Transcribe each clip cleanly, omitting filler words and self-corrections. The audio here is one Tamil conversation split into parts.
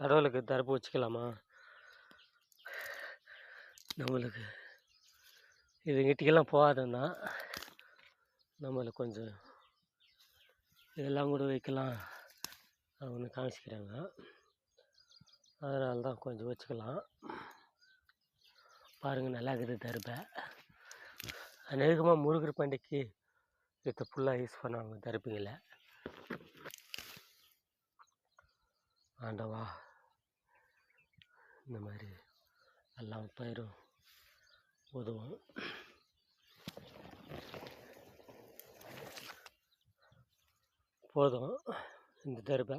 கடவுளுக்கு தர்பு வச்சுக்கலாமா? நம்மளுக்கு இதுங்கிட்டக்கெல்லாம் போகாதன்னா நம்மளுக்கு கொஞ்சம் இதெல்லாம் கூட வைக்கலாம் அப்படின்னு காமிச்சிக்கிறாங்க. அதனால தான் கொஞ்சம் வச்சுக்கலாம். பாருங்கள், நல்லா இருக்குது தர்பை. அநேகமாக முருகர் பண்டிகைக்கு இதை ஃபுல்லாக யூஸ் பண்ணுவாங்க தர்பைகளை. ஆண்டவா, இந்த மாதிரி எல்லாம் பயிரும் உதவும். போதும் இந்த தர்பை.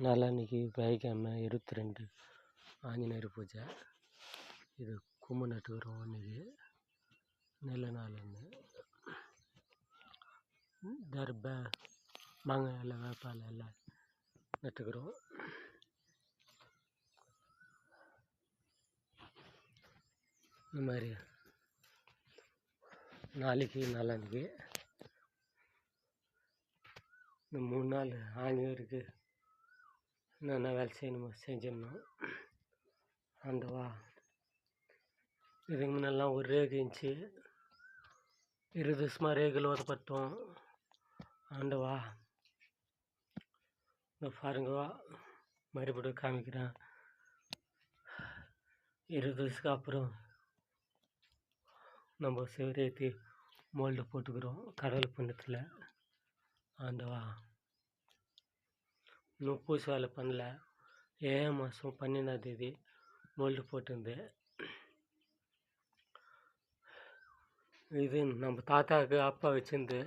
நாளான்னைக்கு வெள்ளிக்கிழமை 22 ஆஞ்சநேயர் பூஜை. இது கும்பு நட்டுக்கிறோம். அன்றைக்கி நல்ல நாள் தர்பை, மாங்காய் இலை, வேப்பாலை எல்லாம் நட்டுக்கிறோம். இந்த மாதிரி நாளான்னைக்கு இந்த 3 நாள் ஆஞ்சநேயருக்கு என்னென்ன வேலை செய்யணுமோ செஞ்சிடணும். ஆண்டவா, இதுக்கு முன்னெல்லாம் ஒரு ரேகு இருந்துச்சு, 20 வருஷமாக ரேகுல ஓதப்பட்டோம். ஆண்டவா, இந்த பாருங்கவா, மறுபடியும் காமிக்கிறேன். 20 வருஷத்துக்கு அப்புறம் நம்ம சிவரேத்தி மோல்டு போட்டுக்கிறோம் கடவுள் புண்ணியத்தில். ஆண்டவா, இன்னும் பூசு வேலை பண்ணல. 7ஆம் மாதம் 12ஆம் தேதி மோல்டு போட்டிருந்தேன். இது நம்ம தாத்தாவுக்கு அப்பா வச்சிருந்து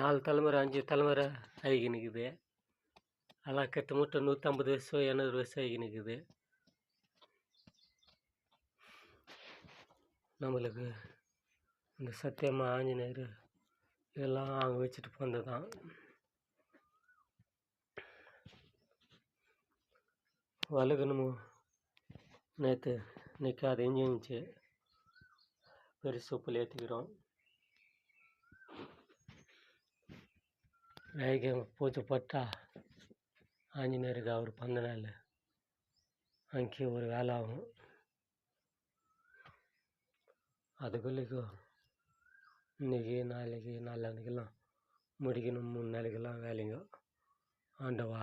4 தலைமுறை 5 தலைமுறை ஆகி நிற்குது. அதெல்லாம் கிட்டத்தட்ட 150 வருஷம் 80 வருஷம் ஆகி நிற்குது. நம்மளுக்கு இந்த சத்தியம்மா, ஆஞ்சநேயர் இதெல்லாம் அவங்க வச்சுட்டு போனது தான். வழுகணுமோ நேற்று நிற்காது இருந்துச்சு. பெருசு உப்பில் ஏற்றிக்கிறோம். வெள்ளிக்கிழமை பூஜை போட்டா ஆஞ்சநேயருக்கு அவர் பிறந்த நாள் அங்கே ஒரு வேலை ஆகும். அதுக்குள்ளேக்கும் இன்றைக்கி நாளைக்கு நாளான்னைக்கெல்லாம் முடிக்கணும். 3 நாளைக்கெல்லாம் வேலைங்க. ஆண்டவா,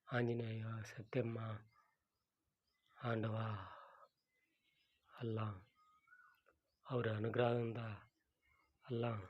ஆஞ்சநேயா, சத்தியம்மா, ஆண்டவா எல்லாம் அவர் அனுகிரகம் தான் எல்லாம்